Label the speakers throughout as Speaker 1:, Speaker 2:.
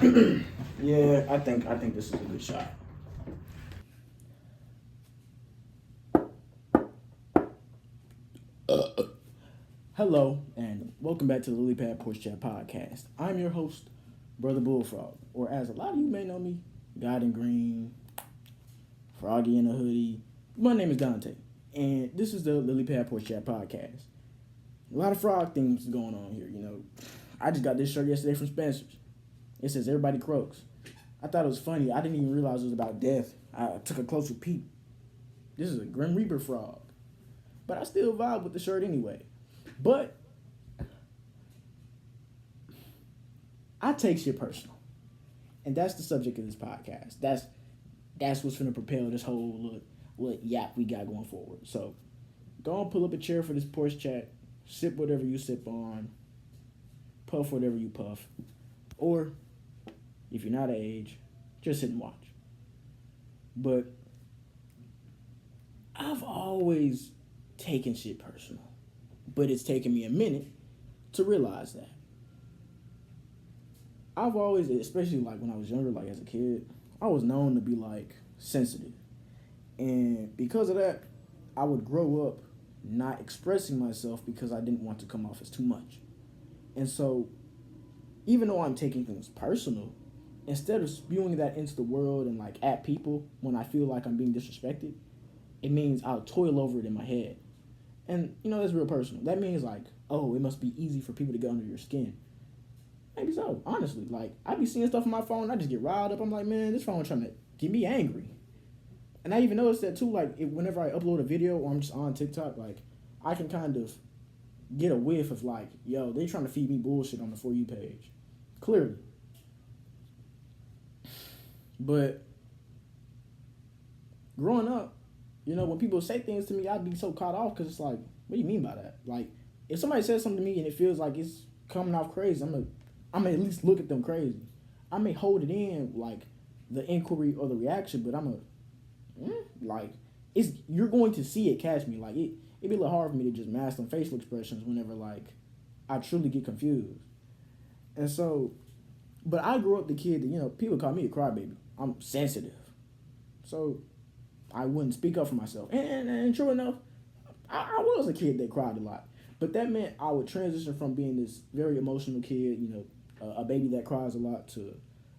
Speaker 1: Yeah, I think this is a good shot. Hello, and welcome back to the Lily Pad Porch Chat podcast. I'm your host, Brother Bullfrog, or as a lot of you may know me, God in Green, Froggy in a Hoodie. My name is Dante, and this is the Lily Pad Porch Chat podcast. A lot of frog things going on here. I just got this shirt yesterday from Spencer's. It says everybody croaks. I thought it was funny. I didn't even realize it was about death. I took a closer peep. This is a Grim Reaper frog. But I still vibe with the shirt anyway. But I take shit personal. And that's the subject of this podcast. That's what's going to propel this whole little yap we got going forward. So go and pull up a chair for this porch chat. Sip whatever you sip on. Puff whatever you puff. Or, if you're not of age, just sit and watch. But I've always taken shit personal. But it's taken me a minute to realize that. I've always, especially like when I was younger, like as a kid, I was known to be like sensitive. And because of that, I would grow up not expressing myself because I didn't want to come off as too much. And so, even though I'm taking things personal, instead of spewing that into the world and like at people when I feel like I'm being disrespected, it means I'll toil over it in my head. And, that's real personal. That means, like, oh, it must be easy for people to get under your skin. Maybe so, honestly. Like, I be seeing stuff on my phone, I just get riled up. I'm like, man, this phone trying to get me angry. And I even noticed that, too, like, whenever I upload a video or I'm just on TikTok, like, I can kind of get a whiff of, like, yo, they trying to feed me bullshit on the For You page. Clearly. But growing up, when people say things to me, I'd be so caught off because it's like, what do you mean by that? Like, if somebody says something to me and it feels like it's coming off crazy, I'm gonna at least look at them crazy. I may hold it in, like, the inquiry or the reaction, but you're going to see it catch me. Like, it'd be a little hard for me to just mask some facial expressions whenever, like, I truly get confused. And so, but I grew up the kid that, people call me a crybaby. I'm sensitive. So, I wouldn't speak up for myself. And true enough, I was a kid that cried a lot. But that meant I would transition from being this very emotional kid, a baby that cries a lot, to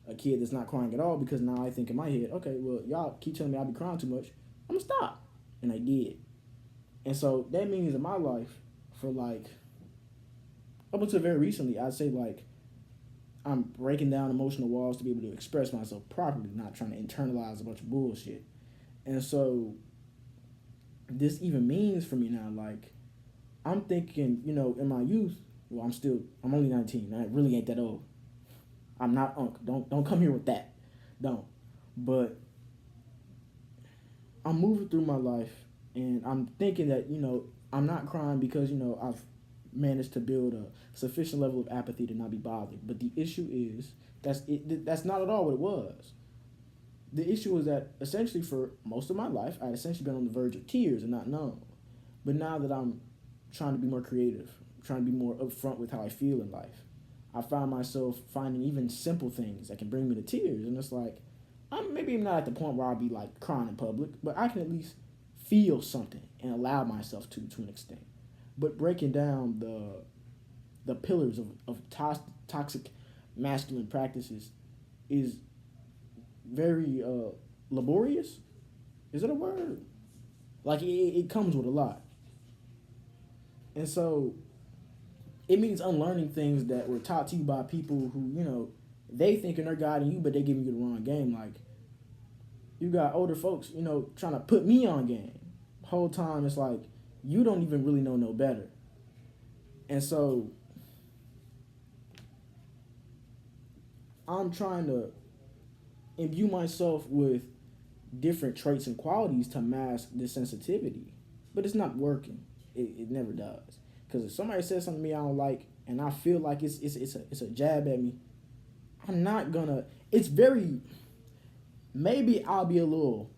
Speaker 1: a kid that's not crying at all, because now I think in my head, okay, well, y'all keep telling me I be crying too much. I'm going to stop. And I did. And so that means in my life, for like, up until very recently, I'd say like, I'm breaking down emotional walls to be able to express myself properly, not trying to internalize a bunch of bullshit. And so this even means for me now, like, I'm thinking, in my youth, well, I'm only 19. I really ain't that old. I'm not Unc. Don't come here with that. Don't. But I'm moving through my life, and I'm thinking that, I'm not crying because, I've managed to build a sufficient level of apathy to not be bothered. But the issue is, that's not at all what it was. The issue was that essentially for most of my life, I'd essentially been on the verge of tears and not known. But now that I'm trying to be more creative, trying to be more upfront with how I feel in life, I find myself finding even simple things that can bring me to tears. And it's like, maybe I'm not at the point where I'll be like crying in public, but I can at least feel something and allow myself to an extent. But breaking down the pillars of toxic masculine practices is very laborious. Is it a word? Like, it comes with a lot. And so it means unlearning things that were taught to you by people who, they thinking they're guiding you, but they giving you the wrong game. Like, you got older folks, trying to put me on game. Whole time it's like, you don't even really know no better. And so I'm trying to imbue myself with different traits and qualities to mask this sensitivity. But it's not working. It never does. Because if somebody says something to me I don't like, and I feel like it's a jab at me, I'm not gonna. It's very. Maybe I'll be a little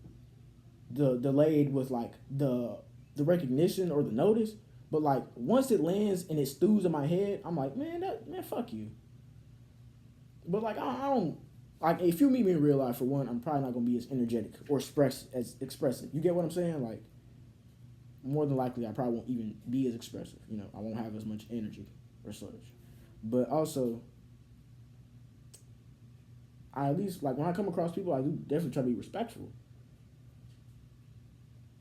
Speaker 1: delayed with like the recognition or the notice, but like once it lands and it stews in my head, I'm like, man, fuck you. But like I don't like if you meet me in real life for one, I'm probably not gonna be as energetic or expressive. You get what I'm saying? Like more than likely, I probably won't even be as expressive. You know, I won't have as much energy or such. But also, I at least like when I come across people, I do definitely try to be respectful.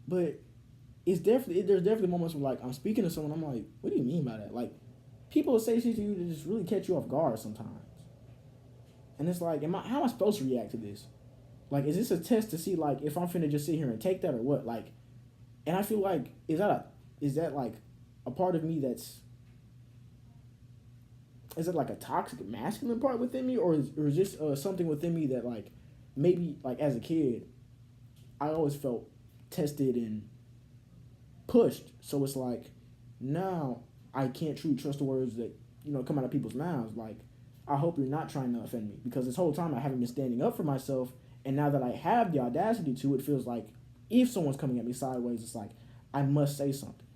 Speaker 1: But it's definitely there's definitely moments where like I'm speaking to someone, I'm like, what do you mean by that? Like people will say shit to you to just really catch you off guard sometimes. And it's like, how am I supposed to react to this? Like, is this a test to see like if I'm finna just sit here and take that or what? Like, and I feel like is that like a part of me is it like a toxic masculine part within me, or is this something within me that like maybe like as a kid I always felt tested and pushed, so it's like now I can't truly trust the words that come out of people's mouths. Like, I hope you're not trying to offend me, because this whole time I haven't been standing up for myself, and now that I have the audacity to, it feels like if someone's coming at me sideways, it's like I must say something,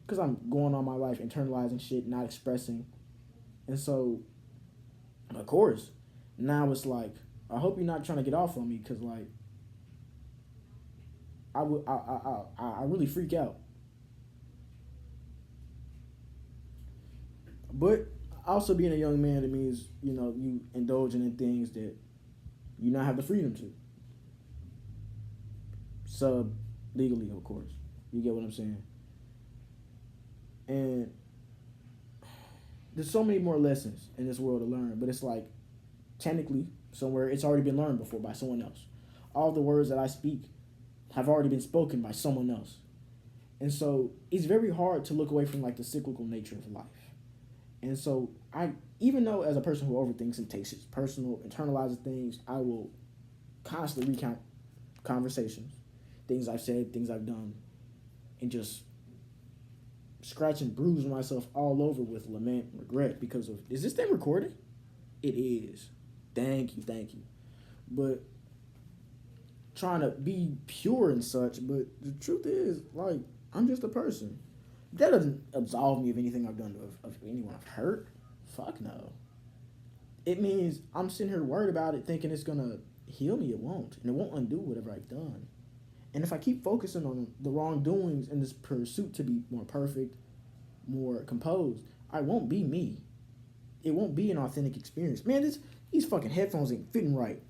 Speaker 1: because I'm going on my life internalizing shit, not expressing. And so, of course, now it's like I hope you're not trying to get off on me, because like I really freak out. But also being a young man, it means, you indulging in things that you not have the freedom to. Sub legally, of course. You get what I'm saying? And there's so many more lessons in this world to learn, but it's like technically somewhere it's already been learned before by someone else. All the words that I speak have already been spoken by someone else. And so it's very hard to look away from like the cyclical nature of life. And so even though as a person who overthinks and takes it personal, internalizes things, I will constantly recount conversations, things I've said, things I've done, and just scratch and bruise myself all over with lament and regret because of, is this thing recorded? It is. Thank you. But trying to be pure and such, but the truth is, like, I'm just a person. That doesn't absolve me of anything I've done of anyone I've hurt. Fuck no. It means I'm sitting here worried about it, thinking it's gonna heal me. It won't, and it won't undo whatever I've done. And if I keep focusing on the wrongdoings in this pursuit to be more perfect, more composed, I won't be me. It won't be an authentic experience. Man, these fucking headphones ain't fitting right.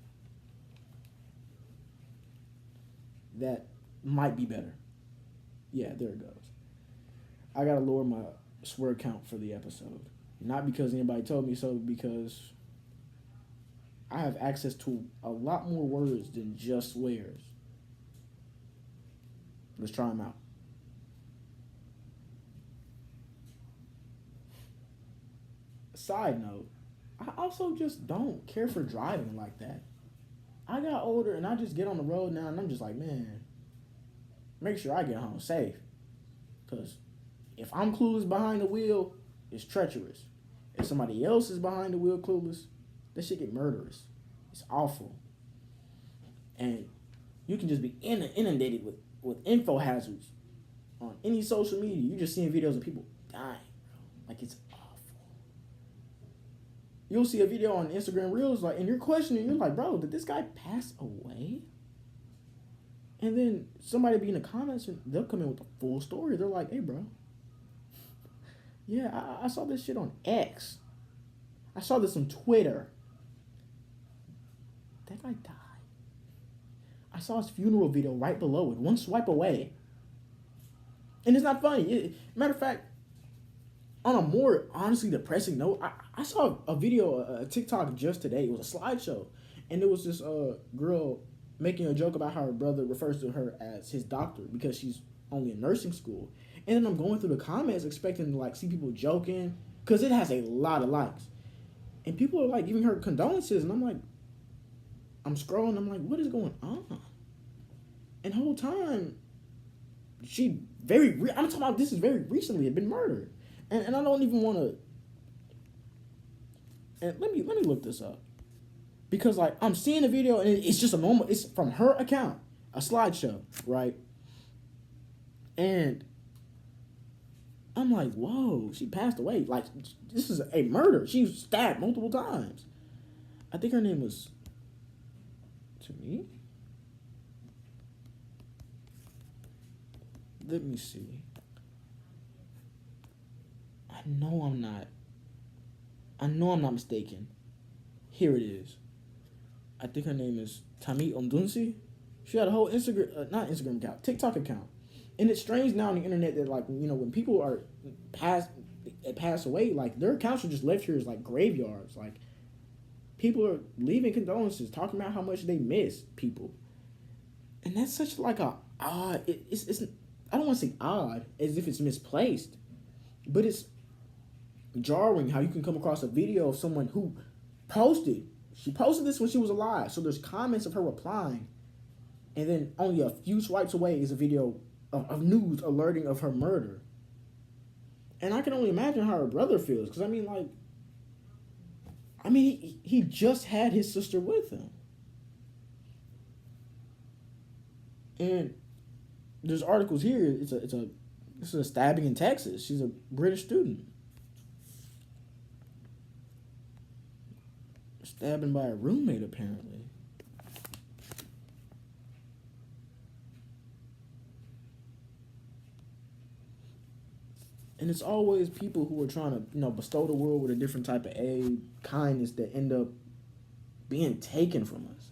Speaker 1: That might be better. Yeah, there it goes. I gotta lower my swear count for the episode. Not because anybody told me so, because I have access to a lot more words than just swears. Let's try them out. Side note, I also just don't care for driving like that. I got older and I just get on the road now and I'm just like, man, make sure I get home safe. Because if I'm clueless behind the wheel, it's treacherous. If somebody else is behind the wheel clueless, that shit get murderous. It's awful. And you can just be inundated with info hazards on any social media. You just seeing videos of people dying. Like, it's awful. You'll see a video on Instagram Reels, like, and you're questioning, you're like, bro, did this guy pass away? And then somebody be in the comments and they'll come in with the full story. They're like, hey, bro, yeah, I saw this shit on X. I saw this on Twitter. That guy died. I saw his funeral video right below it, one swipe away. And it's not funny. Matter of fact, on a more honestly depressing note, I saw a video, a TikTok just today. It was a slideshow. And it was this girl making a joke about how her brother refers to her as his doctor because she's only in nursing school. And then I'm going through the comments expecting to like see people joking because it has a lot of likes. And people are like giving her condolences. And I'm like, I'm scrolling. I'm like, what is going on? And the whole time, I'm talking about this is very recently had been murdered. And I don't even want to. And let me look this up. Because like I'm seeing a video and it's just it's from her account, a slideshow, right? And I'm like, whoa, she passed away. Like, this is a murder. She was stabbed multiple times. I think her name was, to me. Let me see. I know I'm not. I know I'm not mistaken. Here it is. I think her name is Tamit Ondunsi. She had a whole Instagram, not Instagram account, TikTok account. And it's strange now on the internet that, like, you know, when people are pass away, like, their accounts are just left here as like graveyards. Like, people are leaving condolences, talking about how much they miss people, and that's such like a odd. It's I don't want to say odd as if it's misplaced, but it's jarring how you can come across a video of someone who she posted this when she was alive, so there's comments of her replying, and then only a few swipes away is a video of news alerting of her murder. And I can only imagine how her brother feels, because he just had his sister with him. And there's articles here. This is a stabbing in Texas. She's a British student. Stabbing by a roommate, apparently. And it's always people who are trying to, you know, bestow the world with a different type of aid, kindness, that end up being taken from us.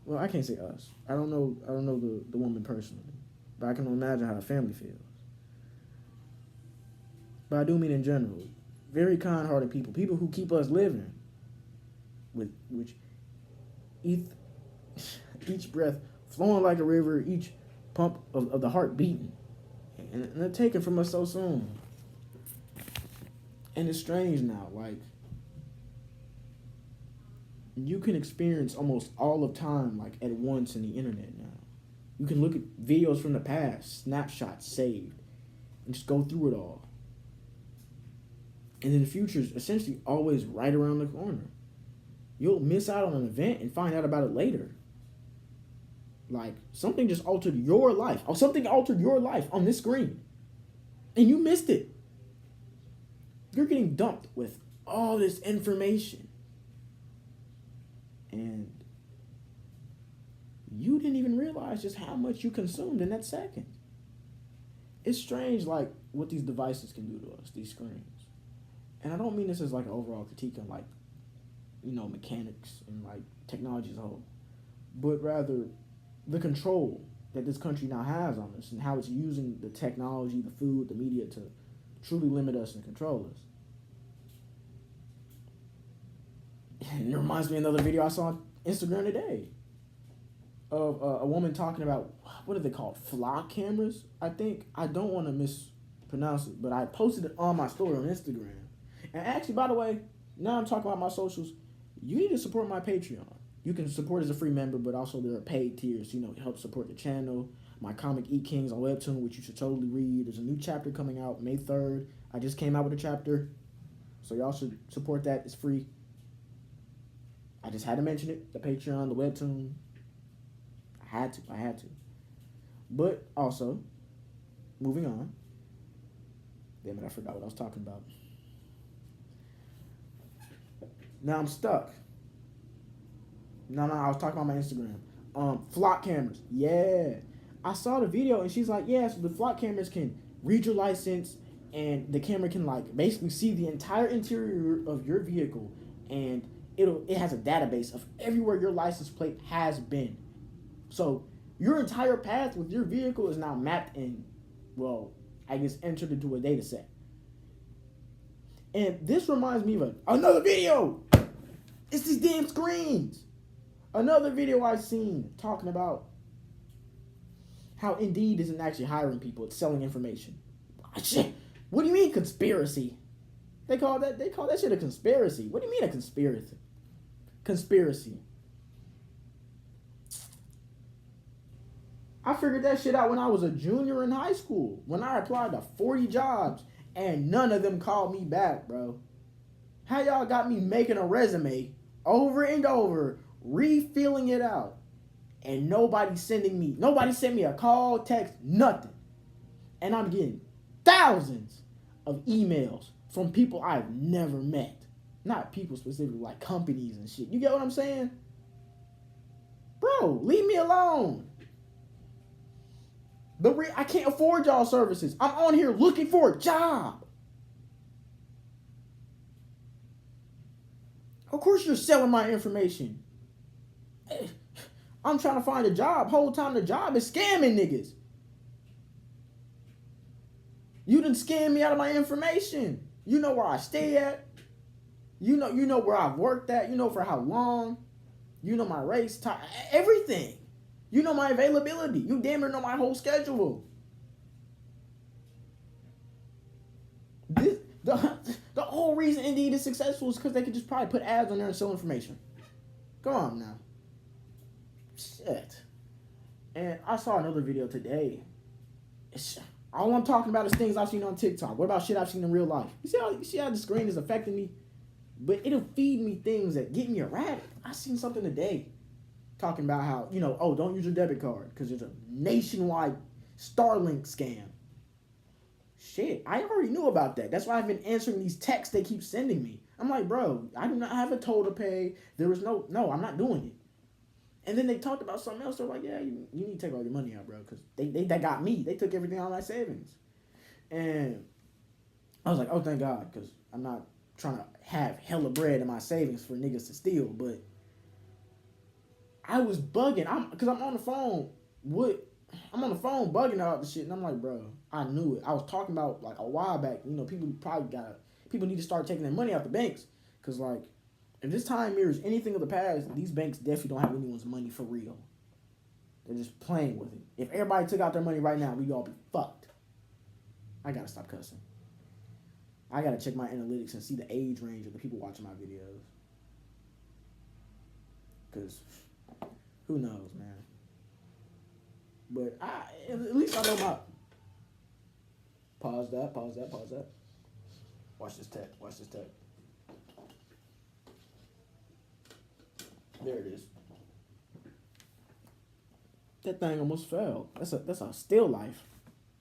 Speaker 1: Well, I can't say us. I don't know the woman personally, but I can imagine how the family feels. But I do mean in general, very kind-hearted people who keep us living, with which each breath flowing like a river, each pump of the heart beating. And they're taken from us so soon. And it's strange now, like, you can experience almost all of time, like, at once in the internet now. You can look at videos from the past, snapshots saved, and just go through it all. And then the future is essentially always right around the corner. You'll miss out on an event and find out about it later. Like, something just altered your life. Or something altered your life on this screen. And you missed it. You're getting dumped with all this information. And you didn't even realize just how much you consumed in that second. It's strange, like, what these devices can do to us, these screens. And I don't mean this as, like, an overall critique on, like, you know, mechanics and, like, technology as a whole. But rather, the control that this country now has on us and how it's using the technology, the food, the media to truly limit us and control us. And it reminds me of another video I saw on Instagram today of a woman talking about, what are they called? Flock cameras, I think. I don't want to mispronounce it, but I posted it on my story on Instagram. And actually, by the way, now I'm talking about my socials, you need to support my Patreon. You can support as a free member, but also there are paid tiers, you know, to help support the channel. My comic Eat Kings on Webtoon, which you should totally read. There's a new chapter coming out May 3rd. I just came out with a chapter, so y'all should support that. It's free. I just had to mention it. The Patreon, the Webtoon. I had to. But also, moving on. Damn it, I forgot what I was talking about. Now I'm stuck. No, I was talking about my Instagram. Flock cameras. Yeah. I saw the video and she's like, yeah, so the flock cameras can read your license and the camera can, like, basically see the entire interior of your vehicle, and it has a database of everywhere your license plate has been. So your entire path with your vehicle is now mapped and, well, I guess entered into a data set. And this reminds me of another video. It's these damn screens. Another video I've seen talking about how Indeed isn't actually hiring people, it's selling information. What do you mean conspiracy? They call that shit a conspiracy. What do you mean a conspiracy? Conspiracy. I figured that shit out when I was a junior in high school, when I applied to 40 jobs and none of them called me back, bro. How y'all got me making a resume over and over, refilling it out, and nobody sent me a call, text, nothing. And I'm getting thousands of emails from people I've never met. Not people specifically, like companies and shit. You get what I'm saying? Bro, leave me alone. I can't afford y'all services. I'm on here looking for a job. Of course you're selling my information. I'm trying to find a job. Whole time the job is scamming niggas. You done scammed me out of my information. You know where I stay at. You know where I've worked at. You know for how long. You know my race, time, everything. You know my availability. You damn near know my whole schedule. The whole reason Indeed is successful is because they could just probably put ads on there and sell information. Come on now. Shit. And I saw another video today. All I'm talking about is things I've seen on TikTok. What about shit I've seen in real life? You see how the screen is affecting me? But it'll feed me things that get me erratic. I seen something today talking about how, don't use your debit card because there's a nationwide Starlink scam. Shit, I already knew about that. That's why I've been answering these texts they keep sending me. I'm like, bro, I do not have a toll to pay. There was no, I'm not doing it. And then they talked about something else. They're like, yeah, you need to take all your money out, bro, because they got me. They took everything out of my savings. And I was like, oh, thank God, because I'm not trying to have hella bread in my savings for niggas to steal. But I was bugging. Because I'm on the phone bugging out the shit. And I'm like, bro, I knew it. I was talking about, like, a while back, people need to start taking their money out the banks. Because, like, if this time mirrors anything of the past, these banks definitely don't have anyone's money for real. They're just playing with it. If everybody took out their money right now, we'd all be fucked. I gotta stop cussing. I gotta check my analytics and see the age range of the people watching my videos. Because who knows, man. But at least I know my... Pause that. Watch this tech. There it is. That thing almost fell. That's a still life.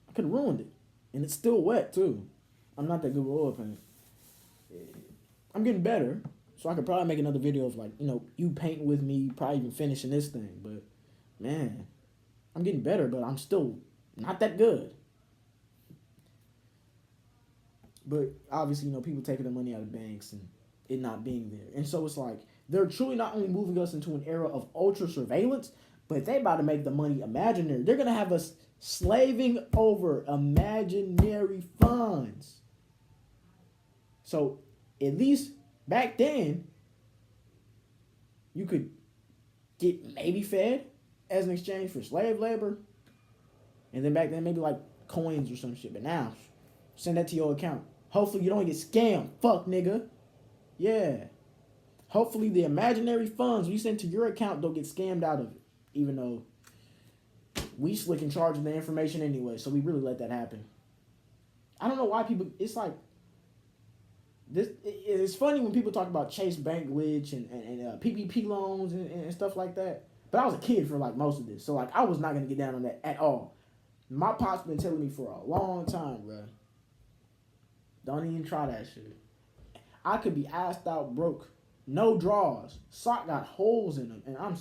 Speaker 1: I could have ruined it. And it's still wet, too. I'm not that good with oil paint. I'm getting better. So I could probably make another video of, like, you painting with me, probably even finishing this thing. But, man, I'm getting better, but I'm still not that good. But, obviously, people taking the money out of banks and it not being there. And so it's like, they're truly not only moving us into an era of ultra surveillance, but they about to make the money imaginary. They're going to have us slaving over imaginary funds. So, at least back then, you could get maybe fed as an exchange for slave labor. And then back then, maybe like coins or some shit. But now, send that to your account. Hopefully you don't get scammed. Fuck, nigga. Yeah. Hopefully the imaginary funds we send to your account don't get scammed out of it. Even though we slick in charge of the information anyway. So we really let that happen. I don't know why people... It's like... It's funny when people talk about Chase Bank glitch and PPP loans and stuff like that. But I was a kid for like most of this. So like I was not going to get down on that at all. My pop's been telling me for a long time, bro. Don't even try that shit. I could be assed out broke. No drawers. Sock got holes in them. And I'm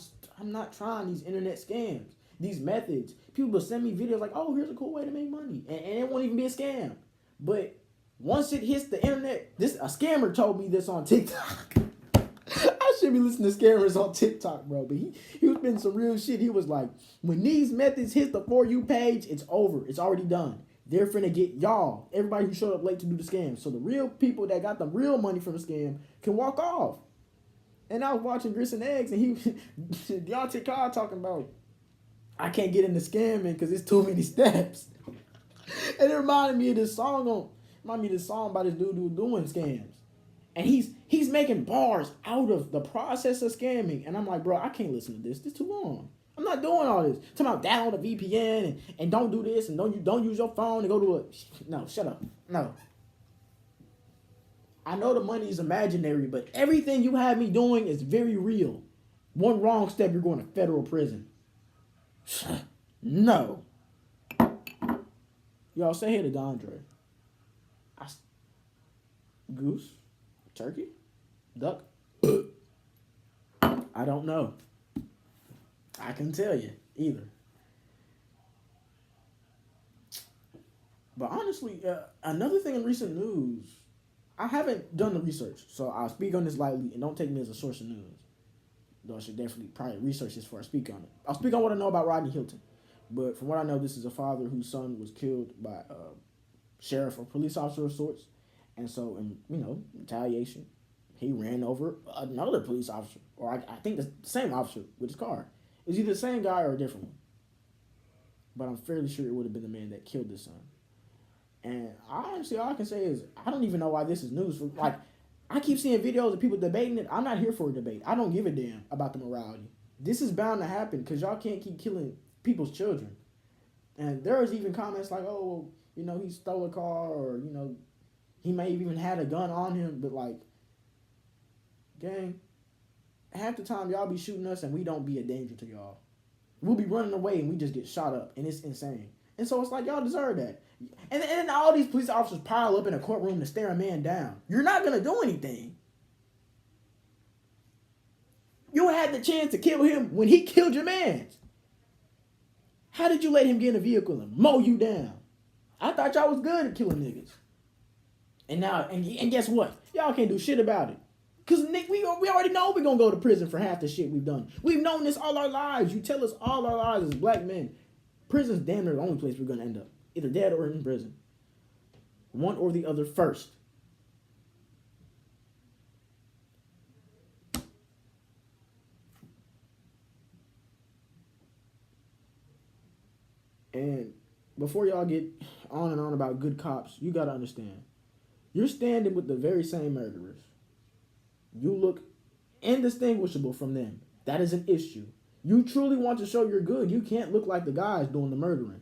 Speaker 1: not trying these internet scams. These methods. People will send me videos like, oh, here's a cool way to make money. And it won't even be a scam. But once it hits the internet, a scammer told me this on TikTok. I should be listening to scammers on TikTok, bro. But he was spending some real shit. He was like, when these methods hit the For You page, it's over. It's already done. They're finna get y'all, everybody who showed up late to do the scam. So the real people that got the real money from the scam can walk off. And I was watching Grits and Eggs, and Deontay Carr talking about, I can't get into scamming because it's too many steps. And it reminded me of this song by this dude who was doing scams. And he's making bars out of the process of scamming. And I'm like, bro, I can't listen to this. This is too long. I'm not doing all this. Talking about download a VPN and don't do this and don't use your phone and go to a... No, shut up. No. I know the money is imaginary, but everything you have me doing is very real. One wrong step, you're going to federal prison. No. Y'all say hey to Dondre. Goose? Turkey? Duck? I don't know. I can tell you either. But honestly, another thing in recent news, I haven't done the research, so I'll speak on this lightly and don't take me as a source of news. Though I should definitely probably research this before I speak on it. I'll speak on what I know about Rodney Hilton. But from what I know, this is a father whose son was killed by a sheriff or police officer of sorts. And so, in retaliation, he ran over another police officer, or I think the same officer with his car. It was either the same guy or a different one. But I'm fairly sure it would have been the man that killed his son. And honestly, all I can say is I don't even know why this is news. Like, I keep seeing videos of people debating it. I'm not here for a debate. I don't give a damn about the morality. This is bound to happen because y'all can't keep killing people's children. And there was even comments like, oh, well, he stole a car, or, he may have even had a gun on him. But, like, gang, half the time y'all be shooting us and we don't be a danger to y'all. We'll be running away and we just get shot up, and it's insane. And so it's like, y'all deserve that. And then all these police officers pile up in a courtroom to stare a man down. You're not going to do anything. You had the chance to kill him when he killed your man. How did you let him get in a vehicle and mow you down? I thought y'all was good at killing niggas. And now, and guess what? Y'all can't do shit about it. Because, Nick, we already know we're going to go to prison for half the shit we've done. We've known this all our lives. You tell us all our lives as black men. Prison's damn near the only place we're going to end up. Either dead or in prison. One or the other first. And before y'all get on and on about good cops, you got to understand. You're standing with the very same murderers. You look indistinguishable from them. That is an issue. You truly want to show you're good. You can't look like the guys doing the murdering.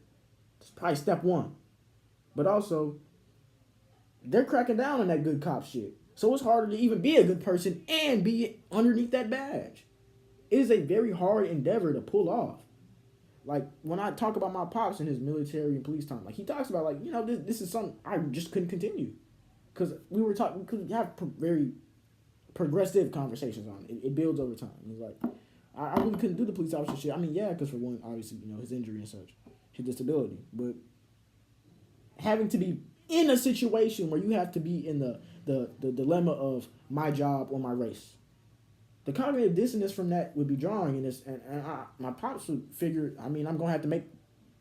Speaker 1: It's probably step one. But also, they're cracking down on that good cop shit. So it's harder to even be a good person and be underneath that badge. It is a very hard endeavor to pull off. Like, when I talk about my pops in his military and police time, like, he talks about, like, this is something I just couldn't continue. Because we could have very progressive conversations on it. It builds over time. He's like, I really couldn't do the police officer shit. I mean, yeah, because for one, obviously, his injury and such, his disability. But having to be in a situation where you have to be in the dilemma of my job or my race. The cognitive dissonance from that would be jarring, my pops would figure, I'm going to have to make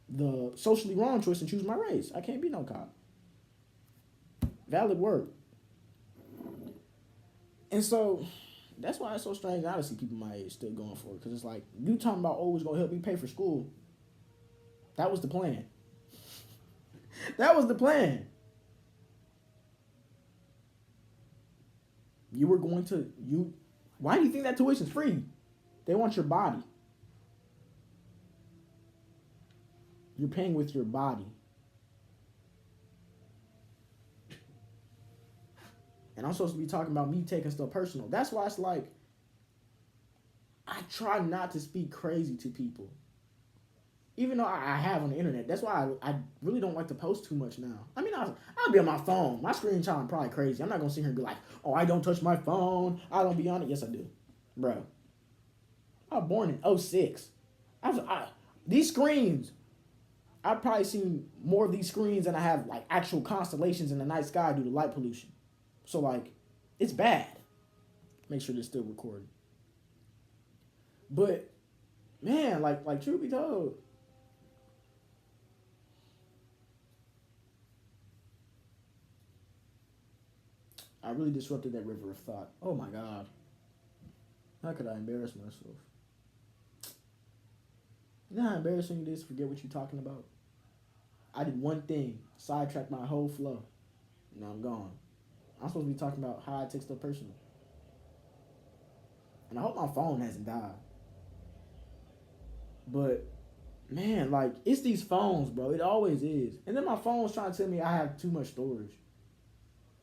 Speaker 1: the socially wrong choice and choose my race. I can't be no cop. Valid word. And so, that's why it's so strange now to see people my age still going for it. Because it's like, you talking about, oh, it's going to help me pay for school. That was the plan. That was the plan. Why do you think that tuition's free? They want your body. You're paying with your body. And I'm supposed to be talking about me taking stuff personal. That's why it's like, I try not to speak crazy to people. Even though I have on the internet. That's why I really don't like to post too much now. I'll be on my phone. My screen time probably crazy. I'm not going to sit here and be like, oh, I don't touch my phone. I don't be on it. Yes, I do. Bro. I was born in 2006. These screens, I've probably seen more of these screens than I have, like, actual constellations in the night sky due to light pollution. So, like, it's bad. Make sure they're still recording. But, man, like truth be told, I really disrupted that river of thought. Oh my God. How could I embarrass myself? You know how embarrassing it is to forget what you're talking about? I did one thing, sidetracked my whole flow. Now I'm gone. I'm supposed to be talking about how I take stuff personal. And I hope my phone hasn't died. But, man, like, it's these phones, bro. It always is. And then my phone's trying to tell me I have too much storage.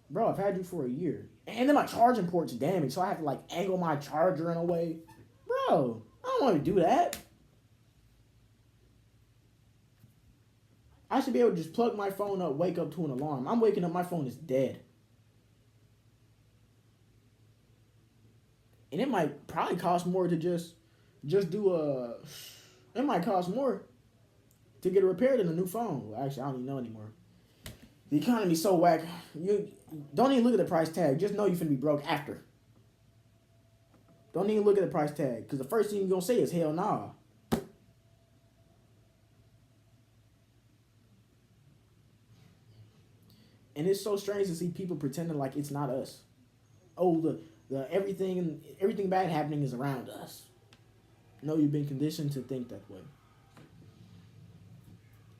Speaker 1: Bro, I've had you for a year. And then my charging port's damaged, so I have to, like, angle my charger in a way. Bro, I don't want to do that. I should be able to just plug my phone up, wake up to an alarm. I'm waking up, my phone is dead. And it might probably cost more to just do a. It might cost more to get it repaired than a new phone. Well, actually, I don't even know anymore. The economy's so whack. You don't even look at the price tag. Just know you're finna be broke after. Don't even look at the price tag, because the first thing you're gonna say is hell nah. And it's so strange to see people pretending like it's not us. Oh, the everything bad happening is around us. No, you've been conditioned to think that way.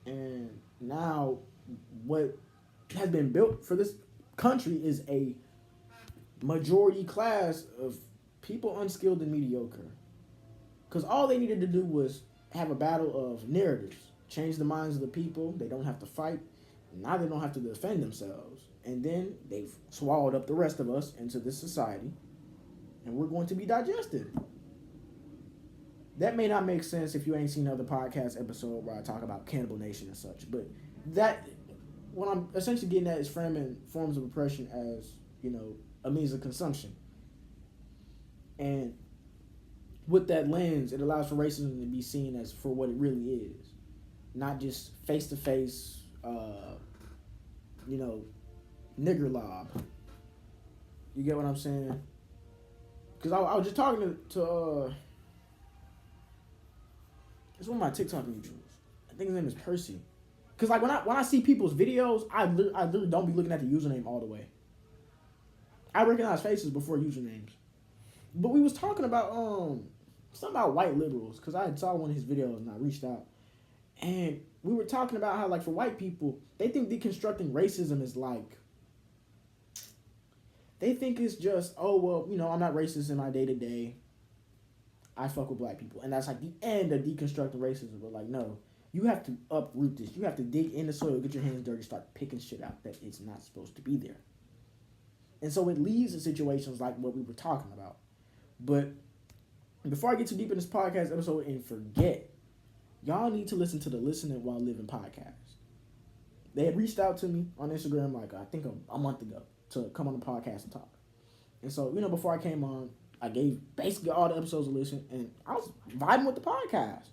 Speaker 1: And now, what has been built for this country is a majority class of people unskilled and mediocre. Because all they needed to do was have a battle of narratives, change the minds of the people. They don't have to fight. Now they don't have to defend themselves. And then they've swallowed up the rest of us into this society, and we're going to be digested. That may not make sense if you ain't seen another podcast episode where I talk about Cannibal Nation and such, but that, what I'm essentially getting at is framing forms of oppression as, a means of consumption. And with that lens, it allows for racism to be seen as for what it really is, not just face-to-face, nigger lob. You get what I'm saying? Because I was just talking to it's one of my TikTok mutuals. I think his name is Percy. Because like when I see people's videos, I literally don't be looking at the username all the way. I recognize faces before usernames. But we was talking about something about white liberals, because I saw one of his videos and I reached out. And we were talking about how, like, for white people, they think deconstructing racism is like, they think it's just, oh, well, I'm not racist in my day-to-day. I fuck with black people. And that's like the end of deconstructing racism. But like, no, you have to uproot this. You have to dig in the soil, get your hands dirty, start picking shit out that it's not supposed to be there. And so it leads to situations like what we were talking about. But before I get too deep in this podcast episode and forget, y'all need to listen to the Listening While Living podcast. They had reached out to me on Instagram, like, I think a month ago, to come on the podcast and talk. And so, before I came on, I gave basically all the episodes a listen, and I was vibing with the podcast.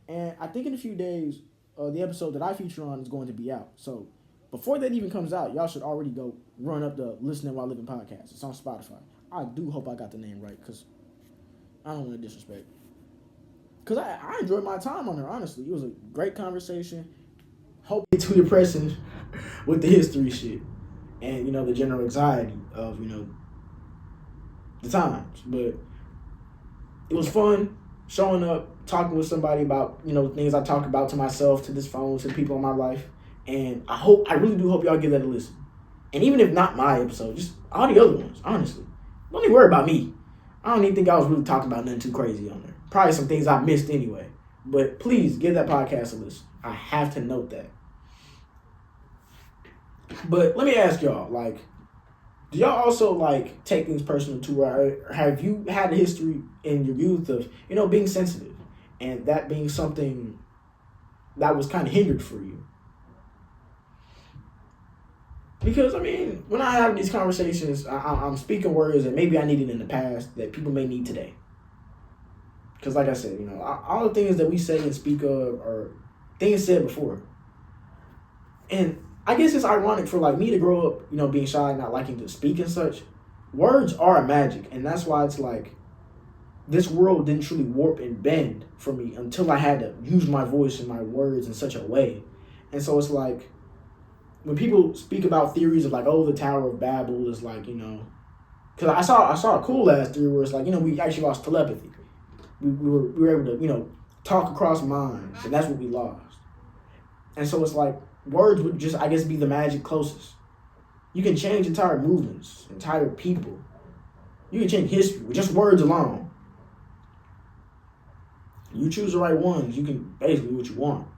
Speaker 1: And I think in a few days, the episode that I feature on is going to be out. So before that even comes out, y'all should already go run up the Listening While Living podcast. It's on Spotify. I do hope I got the name right, because I don't want to disrespect. Because I enjoyed my time on there, honestly. It was a great conversation. Hope it's too depressing with the history shit. And, the general anxiety of, the times. But it was fun showing up, talking with somebody about, things I talk about to myself, to this phone, to the people in my life. And I really do hope y'all give that a listen. And even if not my episode, just all the other ones, honestly. Don't even worry about me. I don't even think I was really talking about nothing too crazy on there. Probably some things I missed anyway. But please give that podcast a listen. I have to note that. But let me ask y'all, like, do y'all also, like, take things personal too? Or have you had a history in your youth of, being sensitive? And that being something that was kind of hindered for you? Because, when I have these conversations, I'm speaking words that maybe I needed in the past that people may need today. Because, like I said, all the things that we say and speak of are things said before. And I guess it's ironic for, like, me to grow up, being shy and not liking to speak and such. Words are magic. And that's why it's like, this world didn't truly warp and bend for me until I had to use my voice and my words in such a way. And so it's like, when people speak about theories of like, oh, the Tower of Babel is like, because I saw a cool ass theory where it's like, we actually lost telepathy. We were able to, talk across minds, and that's what we lost. And so it's like, words would just, I guess, be the magic closest. You can change entire movements, entire people. You can change history with just words alone. You choose the right ones, you can basically do what you want.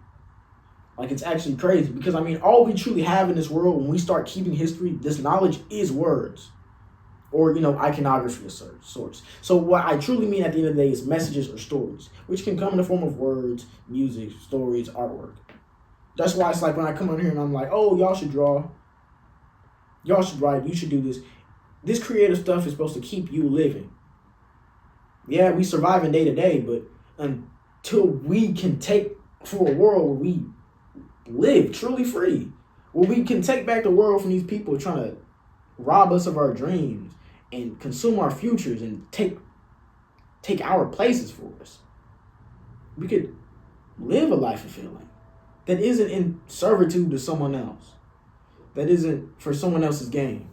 Speaker 1: Like, it's actually crazy because, all we truly have in this world when we start keeping history, this knowledge is words or, iconography of sorts. So what I truly mean at the end of the day is messages or stories, which can come in the form of words, music, stories, artwork. That's why it's like when I come on here and I'm like, oh, y'all should draw, y'all should write, you should do this. This creative stuff is supposed to keep you living. Yeah, we surviving day to day, but until we can take for a world where we live truly free, where we can take back the world from these people trying to rob us of our dreams and consume our futures and take our places for us. We could live a life of feeling that isn't in servitude to someone else, that isn't for someone else's gain.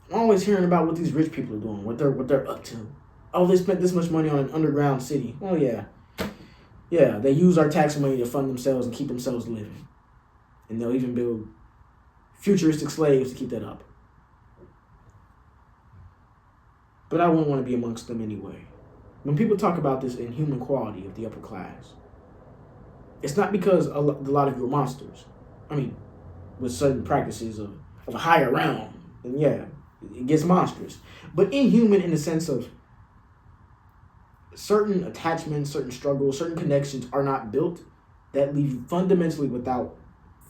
Speaker 1: I'm always hearing about what these rich people are doing, what they're up to. Oh, they spent this much money on an underground city. Oh yeah, they use our tax money to fund themselves and keep themselves living, and they'll even build futuristic slaves to keep that up. But I wouldn't want to be amongst them anyway. When people talk about this inhuman quality of the upper class, it's not because a lot of you are monsters. I mean, with certain practices of a higher realm, then yeah, it gets monstrous. But inhuman in the sense of certain attachments, certain struggles, certain connections are not built that leave you fundamentally without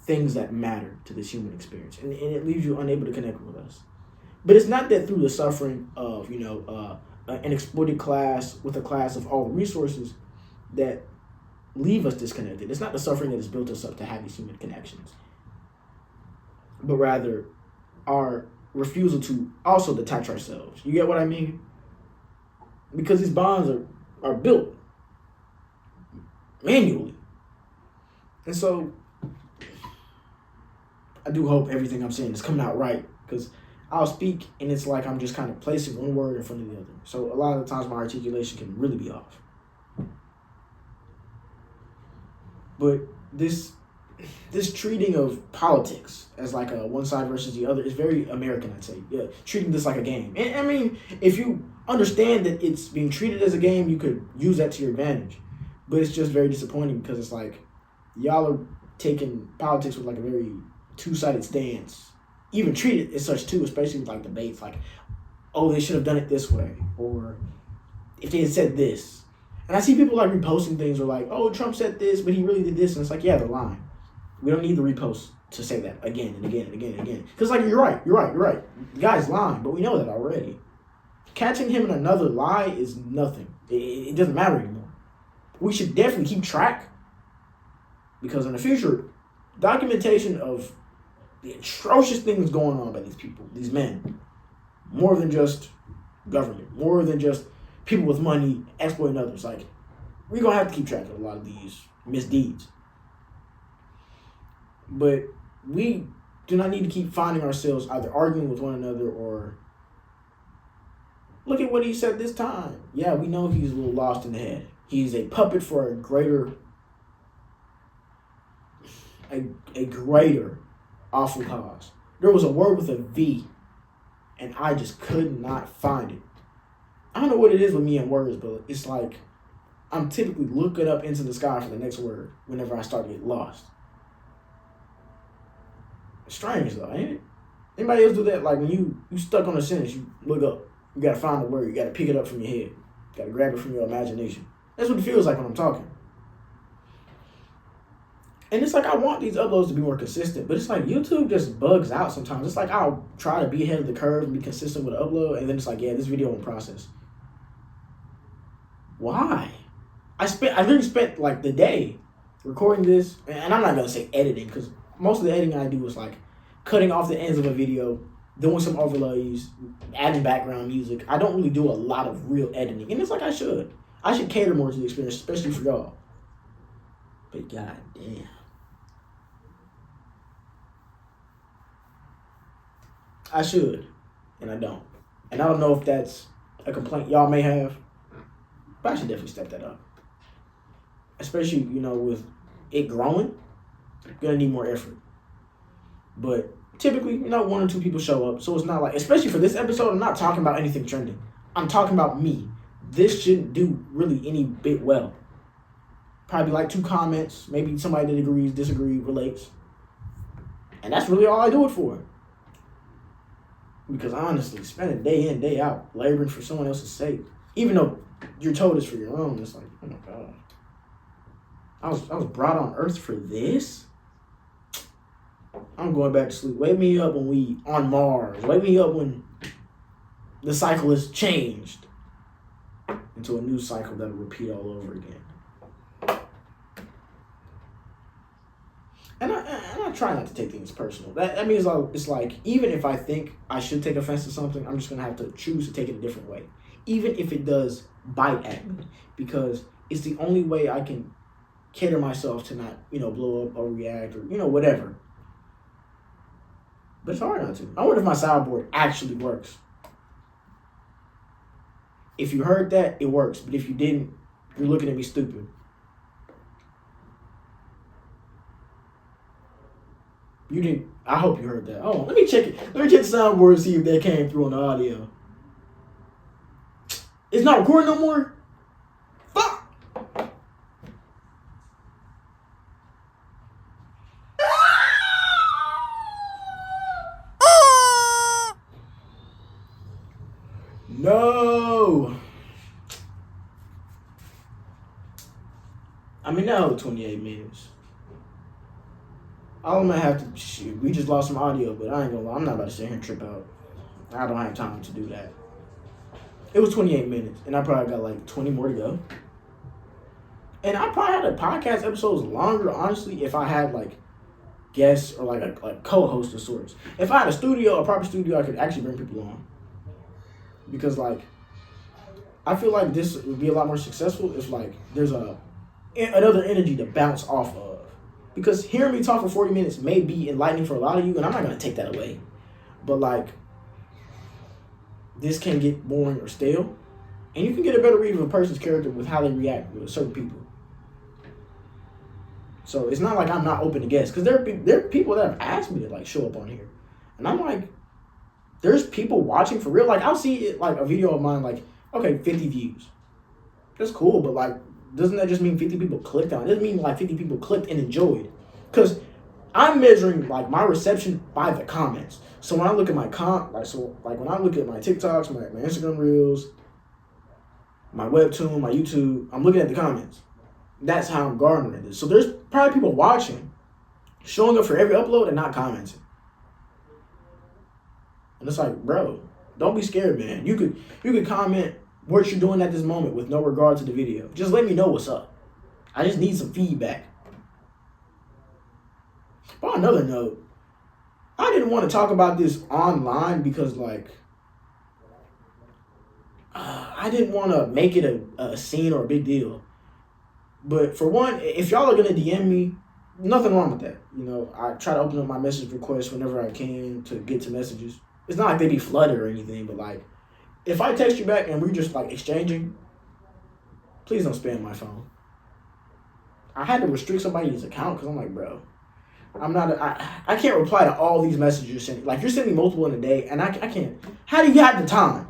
Speaker 1: things that matter to this human experience. And it leaves you unable to connect with us. But it's not that through the suffering of, an exploited class with a class of all the resources that leave us disconnected. It's not the suffering that has built us up to have these human connections, but rather our refusal to also detach ourselves. You get what I mean? Because these bonds are built manually. And so I do hope everything I'm saying is coming out right, because I'll speak and it's like I'm just kind of placing one word in front of the other. So a lot of the times my articulation can really be off. But this treating of politics as like a one side versus the other is very American, I'd say. Yeah, treating this like a game. And I mean, if you understand that it's being treated as a game, you could use that to your advantage. But it's just very disappointing because it's like y'all are taking politics with like a very two-sided stance. Even treat it as such too, especially with like debates, like, oh, they should have done it this way, or if they had said this. And I see people like reposting things or like, oh, Trump said this, but he really did this, and it's like, yeah, they're lying. We don't need the repost to say that again and again and again and again. Because like, you're right. The guy's lying, but we know that already. Catching him in another lie is nothing. It doesn't matter anymore. We should definitely keep track, because in the future, documentation of the atrocious things going on by these people, these men, more than just government, more than just people with money exploiting others. Like, we're going to have to keep track of a lot of these misdeeds. But we do not need to keep finding ourselves either arguing with one another or look at what he said this time. Yeah, we know he's a little lost in the head. He's a puppet for a greater awful cause. There was a word with a V, and I just could not find it. I don't know what it is with me and words, but it's like I'm typically looking up into the sky for the next word whenever I start to get lost. It's strange though, ain't it? Anybody else do that? Like when you stuck on a sentence, you look up, you gotta find the word, you gotta pick it up from your head, you gotta grab it from your imagination. That's what it feels like when I'm talking. And it's like I want these uploads to be more consistent, but it's like YouTube just bugs out sometimes. It's like I'll try to be ahead of the curve and be consistent with the upload, and then it's like, yeah, this video won't process. Why? I literally spent like the day recording this, and I'm not gonna say editing, because most of the editing I do is like cutting off the ends of a video, doing some overlays, adding background music. I don't really do a lot of real editing, and it's like I should cater more to the experience, especially for y'all. But goddamn. I should, and I don't. And I don't know if that's a complaint y'all may have, but I should definitely step that up. Especially, with it growing, gonna need more effort. But typically, 1 or 2 people show up, so it's not like, especially for this episode, I'm not talking about anything trending. I'm talking about me. This shouldn't do really any bit well. Probably like 2 comments, maybe somebody that agrees, disagrees, relates. And that's really all I do it for. Because honestly, spending day in, day out, laboring for someone else's sake, even though you're told it's for your own, it's like, oh my God. I was brought on earth for this? I'm going back to sleep. Wake me up when we on Mars. Wake me up when the cycle has changed. into a new cycle that will repeat all over again. And I try not to take things personal. That means it's like, even if I think I should take offense to something, I'm just going to have to choose to take it a different way. Even if it does bite at me. Because it's the only way I can cater myself to not, blow up or react or, whatever. But it's hard not to. I wonder if my soundboard actually works. If you heard that, it works. But if you didn't, you're looking at me stupid. You didn't. I hope you heard that. Oh, let me check it. Let me check the soundboard and see if that came through on the audio. It's not recording no more? Fuck! No! I mean, that was 28 minutes. All I'm gonna have to, shoot, we just lost some audio, but I ain't gonna lie, I'm not about to sit here and trip out. I don't have time to do that. It was 28 minutes, and I probably got like 20 more to go. And I probably had a podcast episodes longer, honestly, if I had like guests or like a co-host of sorts. If I had a proper studio, I could actually bring people on. Because like, I feel like this would be a lot more successful if like there's another energy to bounce off of. Because hearing me talk for 40 minutes may be enlightening for a lot of you, and I'm not going to take that away. But, like, this can get boring or stale. And you can get a better read of a person's character with how they react with certain people. So, it's not like I'm not open to guests. Because there are people that have asked me to, like, show up on here. And I'm like, there's people watching for real. Like, I'll see it, like, a video of mine, like, okay, 50 views. That's cool, but, like, doesn't that just mean 50 people clicked on it? It doesn't mean like 50 people clicked and enjoyed. Because I'm measuring like my reception by the comments. So when I look at my when I look at my TikToks, my Instagram Reels, my Webtoon, my YouTube, I'm looking at the comments. That's how I'm garnering this. So there's probably people watching, showing up for every upload and not commenting. And it's like, bro, don't be scared, man. You could comment what you're doing at this moment with no regard to the video. Just let me know what's up. I just need some feedback. But on another note, I didn't want to talk about this online because, like, I didn't want to make it a scene or a big deal. But for one, if y'all are going to DM me, nothing wrong with that. I try to open up my message requests whenever I can to get to messages. It's not like they be flooded or anything, but, like, if I text you back and we're just, like, exchanging, please don't spam my phone. I had to restrict somebody's account because I'm like, bro, I can't reply to all these messages you're sending. Like, you're sending me multiple in a day, and I can't. How do you have the time?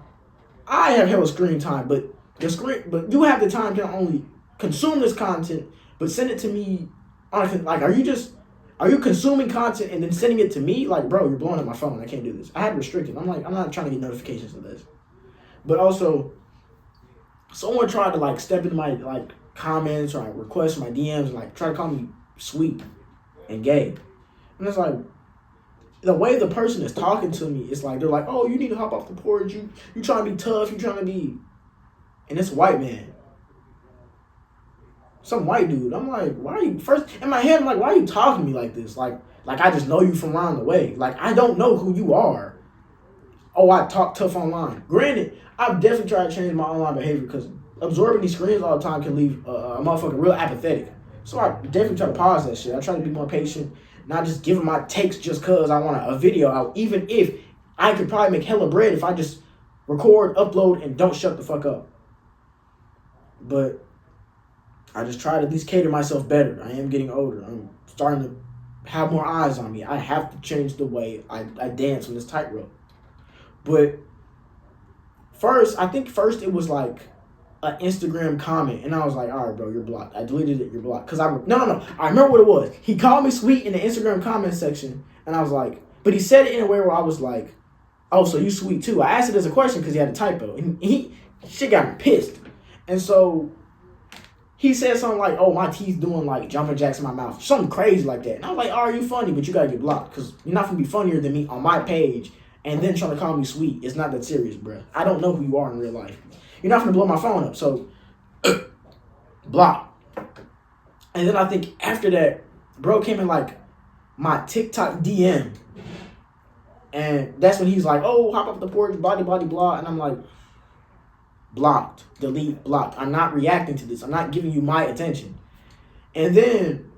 Speaker 1: I have hella screen time, but you have the time to not only consume this content, but send it to me on like, are you consuming content and then sending it to me? Like, bro, you're blowing up my phone. I can't do this. I had to restrict it. I'm like, I'm not trying to get notifications of this. But also, someone tried to, like, step into my, like, comments or, like, requests my DMs and, like, try to call me sweet and gay. And it's like, the way the person is talking to me, it's like, they're like, oh, you need to hop off the porch. You trying to be tough. You trying to be... And it's a white man. Some white dude. I'm like, why are you... First, in my head, I'm like, why are you talking to me like this? Like I just know you from around the way. Like, I don't know who you are. Oh, I talk tough online. Granted, I've definitely tried to change my online behavior because absorbing these screens all the time can leave a motherfucker real apathetic. So I definitely try to pause that shit. I try to be more patient, not just giving my takes just because I want a video out, even if I could probably make hella bread if I just record, upload, and don't shut the fuck up. But I just try to at least cater myself better. I am getting older. I'm starting to have more eyes on me. I have to change the way I dance on this tightrope. But I think first it was like an Instagram comment, and I was like, all right, bro, you're blocked. I deleted it, you're blocked. Because I remember what it was. He called me sweet in the Instagram comment section, and I was like, but he said it in a way where I was like, oh, so you sweet too. I asked it as a question because he had a typo, and shit got me pissed. And so he said something like, oh, my teeth doing like jumping jacks in my mouth. Something crazy like that. And I was like, oh, are you funny? But you got to get blocked because you're not going to be funnier than me on my page and then trying to call me sweet. It's not that serious, bro. I don't know who you are in real life. You're not gonna blow my phone up. So block. And then I think after that, bro came in like my TikTok DM. And that's when he's like, oh, hop up the porch, blah, blah, blah. And I'm like, blocked, delete, blocked. I'm not reacting to this. I'm not giving you my attention. And then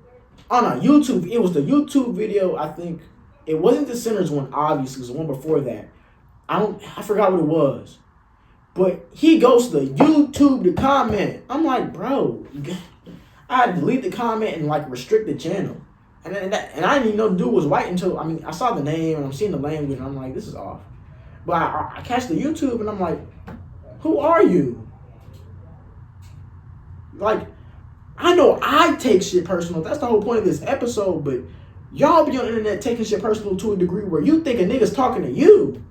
Speaker 1: on a YouTube, it was the YouTube video, I think. It wasn't the Sinners one, obviously. It was the one before that. I forgot what it was. But he goes to the YouTube to comment. I'm like, bro, I had to delete the comment and like restrict the channel. And I didn't even know the dude was white until, I saw the name and I'm seeing the language and I'm like, this is off. But I catch the YouTube and I'm like, who are you? Like, I know I take shit personal. That's the whole point of this episode, but y'all be on the internet taking shit personal to a degree where you think a nigga's talking to you.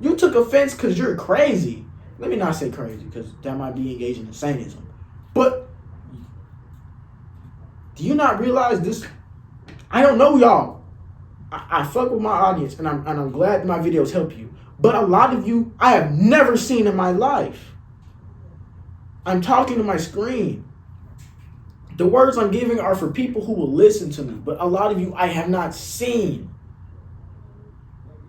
Speaker 1: You took offense because you're crazy. Let me not say crazy because that might be engaging in insanism. But do you not realize this? I don't know y'all. I fuck with my audience and I'm glad my videos help you. But a lot of you I have never seen in my life. I'm talking to my screen. The words I'm giving are for people who will listen to me. But a lot of you I have not seen.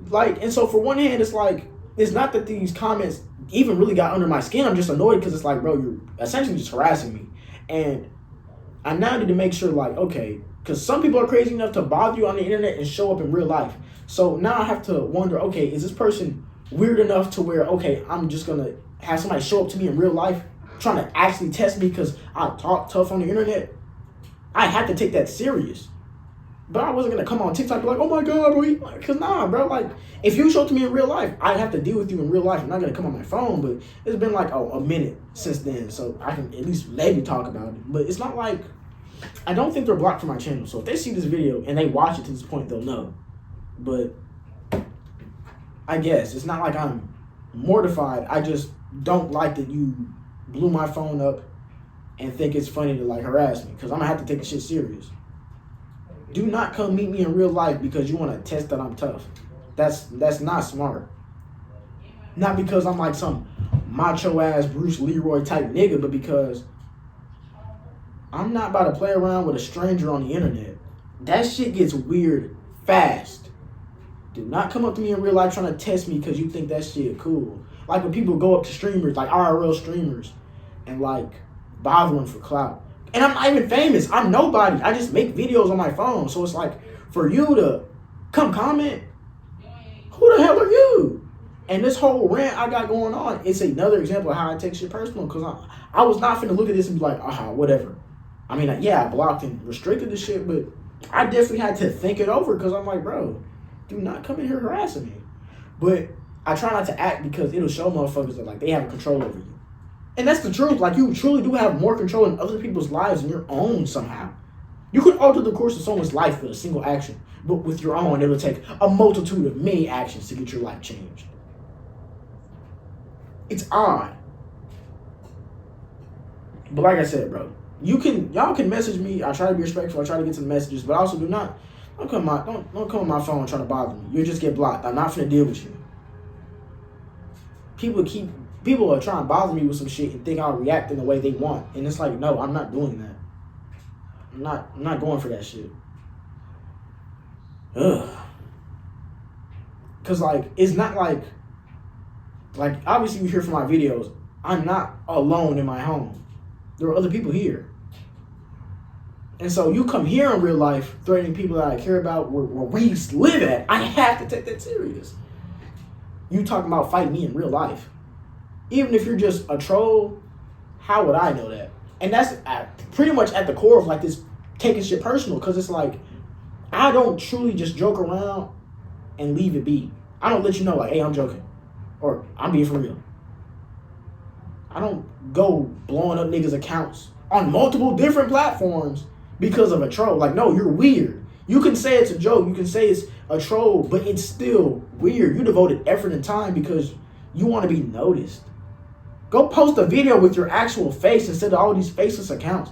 Speaker 1: Like, and so for one hand, it's like, it's not that these comments even really got under my skin. I'm just annoyed because it's like, bro, you're essentially just harassing me. And I now need to make sure, like, okay, because some people are crazy enough to bother you on the internet and show up in real life. So now I have to wonder, okay, is this person weird enough to where, okay, I'm just going to have somebody show up to me in real life trying to actually test me because I talk tough on the internet? I had to take that serious. But I wasn't going to come on TikTok and be like, oh my God, bro. Because nah, bro, like, if you show up to me in real life, I have to deal with you in real life. I'm not going to come on my phone, but it's been like a minute since then, so I can at least maybe talk about it. But it's not like, I don't think they're blocked from my channel. So if they see this video and they watch it to this point, they'll know. But I guess it's not like I'm mortified. I just don't like that you blew my phone up and think it's funny to like harass me, because I'm going to have to take the shit serious. Do not come meet me in real life because you want to test that I'm tough. That's not smart. Not because I'm like some macho ass Bruce Leroy type nigga, but because I'm not about to play around with a stranger on the internet. That shit gets weird fast. Do not come up to me in real life trying to test me because you think that shit cool. Like when people go up to streamers, like IRL streamers, and like bother them for clout. And I'm not even famous. I'm nobody. I just make videos on my phone. So it's like, for you to come comment, who the hell are you? And this whole rant I got going on, it's another example of how I take shit personal. Because I was not finna look at this and be like, whatever. I mean, yeah, I blocked and restricted the shit, but I definitely had to think it over because I'm like, bro, do not come in here harassing me. But I try not to act because it'll show motherfuckers that like they have control over you. And that's the truth. Like, you truly do have more control in other people's lives than your own somehow. You could alter the course of someone's life with a single action, but with your own, it'll take a multitude of many actions to get your life changed. It's odd. But like I said, bro, y'all can message me. I try to be respectful. I try to get to the messages, but also don't come on my phone trying to bother me. You'll just get blocked. I'm not finna deal with you. People are trying to bother me with some shit and think I'll react in the way they want. And it's like, no, I'm not doing that. I'm not going for that shit. Ugh. Cause like, it's not like obviously you hear from my videos, I'm not alone in my home. There are other people here. And so you come here in real life threatening people that I care about where we live at, I have to take that serious. You talking about fighting me in real life. Even if you're just a troll, how would I know that? And that's pretty much at the core of like this taking shit personal, because it's like, I don't truly just joke around and leave it be. I don't let you know like, hey, I'm joking, or I'm being for real. I don't go blowing up niggas' accounts on multiple different platforms because of a troll. Like, no, you're weird. You can say it's a joke, you can say it's a troll, but it's still weird. You devoted effort and time because you want to be noticed. Go post a video with your actual face instead of all these faceless accounts.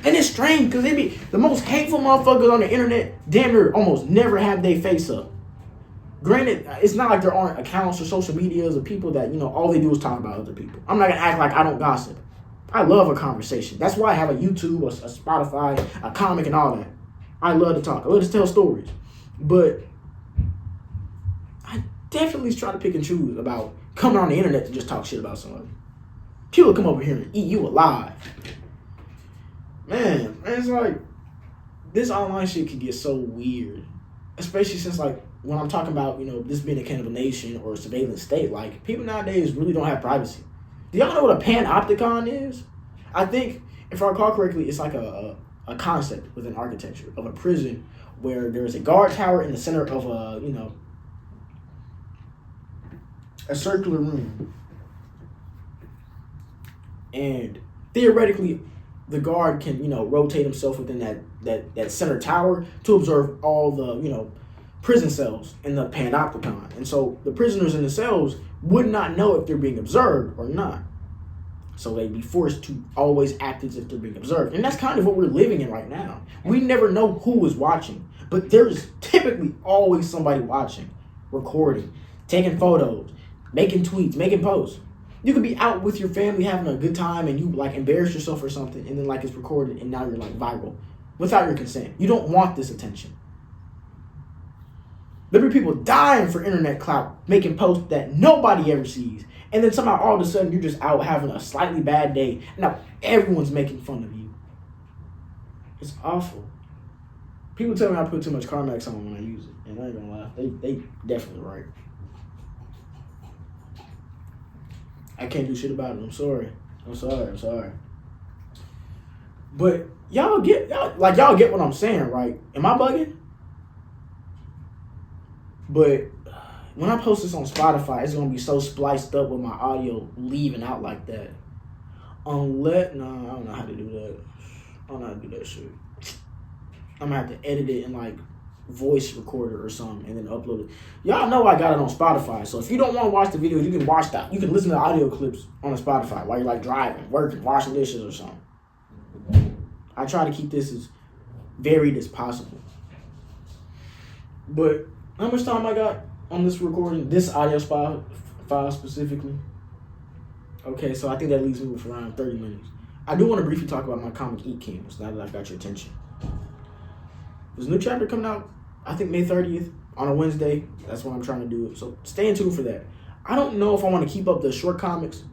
Speaker 1: And it's strange because they be the most hateful motherfuckers on the internet damn near almost never have their face up. Granted, it's not like there aren't accounts or social medias of people that, you know, all they do is talk about other people. I'm not going to act like I don't gossip. I love a conversation. That's why I have a YouTube, a Spotify, a comic, and all that. I love to talk. I love to tell stories. But I definitely try to pick and choose about coming on the internet to just talk shit about somebody. People come over here and eat you alive. Man, it's like, this online shit can get so weird. Especially since, like, when I'm talking about, you know, this being a cannibal nation or a surveillance state, like, people nowadays really don't have privacy. Do y'all know what a panopticon is? I think, if I recall correctly, it's like a concept within architecture of a prison where there's a guard tower in the center of a, you know, a circular room. And theoretically, the guard can, you know, rotate himself within that center tower to observe all the, you know, prison cells in the panopticon. And so the prisoners in the cells would not know if they're being observed or not. So they'd be forced to always act as if they're being observed. And that's kind of what we're living in right now. We never know who is watching, but there's typically always somebody watching, recording, taking photos, making tweets, making posts. You could be out with your family having a good time and you like embarrass yourself or something, and then like it's recorded and now you're like viral without your consent. You don't want this attention. There be people dying for internet clout, making posts that nobody ever sees. And then somehow all of a sudden you're just out having a slightly bad day. Now everyone's making fun of you. It's awful. People tell me I put too much Carmex on when I use it. And I ain't gonna lie. They definitely right. I can't do shit about it. I'm sorry. But y'all get what I'm saying, right? Am I bugging? But when I post this on Spotify, it's gonna be so spliced up with my audio leaving out like that. I don't know how to do that. I don't know how to do that shit. I'm gonna have to edit it in like voice recorder or something and then upload it. Y'all know I got it on Spotify, so if you don't want to watch the videos, you can watch that. You can listen to audio clips on the Spotify while you're like driving, working, washing dishes or something. I try to keep this as varied as possible. But how much time I got on this recording, this audio file specifically? Okay, so I think that leaves me with around 30 minutes. I do want to briefly talk about my comic Eat Kings now that I've got your attention. There's a new chapter coming out, I think May 30th on a Wednesday. That's when I'm trying to do it. So stay in tune for that. I don't know if I want to keep up the short comics.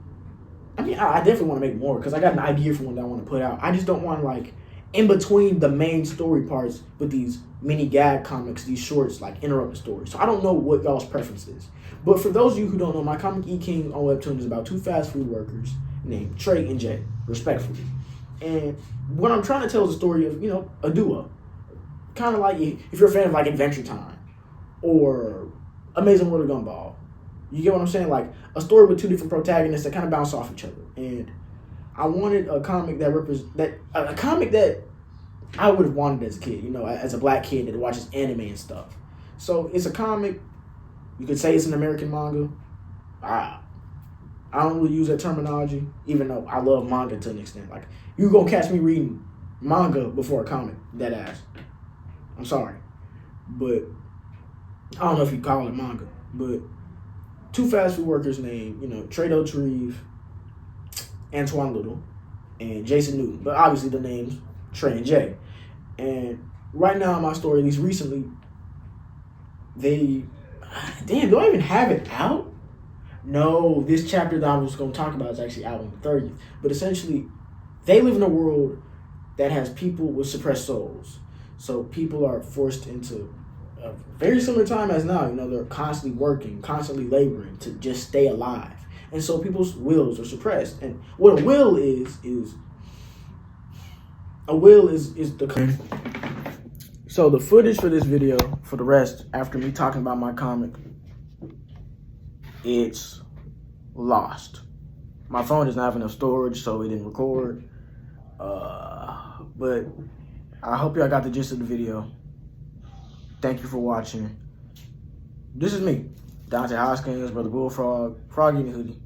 Speaker 1: I mean, I definitely want to make more because I got an idea for one that I want to put out. I just don't want like in between the main story parts with these mini gag comics, these shorts like interrupt the story. So I don't know what y'all's preference is. But for those of you who don't know, my comic E King on Webtoon is about two fast food workers named Trey and Jay, respectfully. And what I'm trying to tell is a story of, you know, a duo. Kind of like if you're a fan of like Adventure Time or Amazing World of Gumball. You get what I'm saying? Like a story with two different protagonists that kind of bounce off each other. And I wanted a comic a comic that I would have wanted as a kid, you know, as a black kid that watches anime and stuff. So it's a comic. You could say it's an American manga. I don't really use that terminology, even though I love manga to an extent. Like, you're going to catch me reading manga before a comic, dead ass. I'm sorry. But I don't know if you call it manga. But two fast food workers named, you know, Trey Treve, Antoine Little, and Jason Newton. But obviously the names Trey and Jay. And right now in my story, at least recently, do I even have it out? No, this chapter that I was going to talk about is actually out on the 30th. But essentially, they live in a world that has people with suppressed souls. So people are forced into a very similar time as now. You know, they're constantly working, constantly laboring to just stay alive. And so people's wills are suppressed. And what a will is the... So the footage for this video, for the rest, after me talking about my comic, it's lost. My phone doesn't have enough storage, so it didn't record. But I hope y'all got the gist of the video. Thank you for watching. This is me, Dante Hoskins, Brother Bullfrog, Froggy in the hoodie.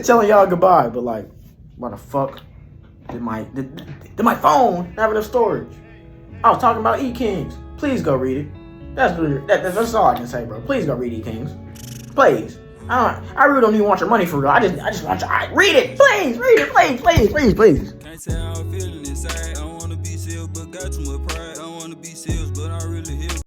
Speaker 1: Telling y'all goodbye, but like, why the fuck did my phone have enough storage? I was talking about E-Kings. Please go read it. That's all I can say, bro. Please go read it, Kings. Please. I really don't even want your money for real. I just want you. Read it. Please, read it. Please.
Speaker 2: Can't say how I'm feeling inside. I wanna be sealed, but got too much pride. I wanna be sealed, but I really hear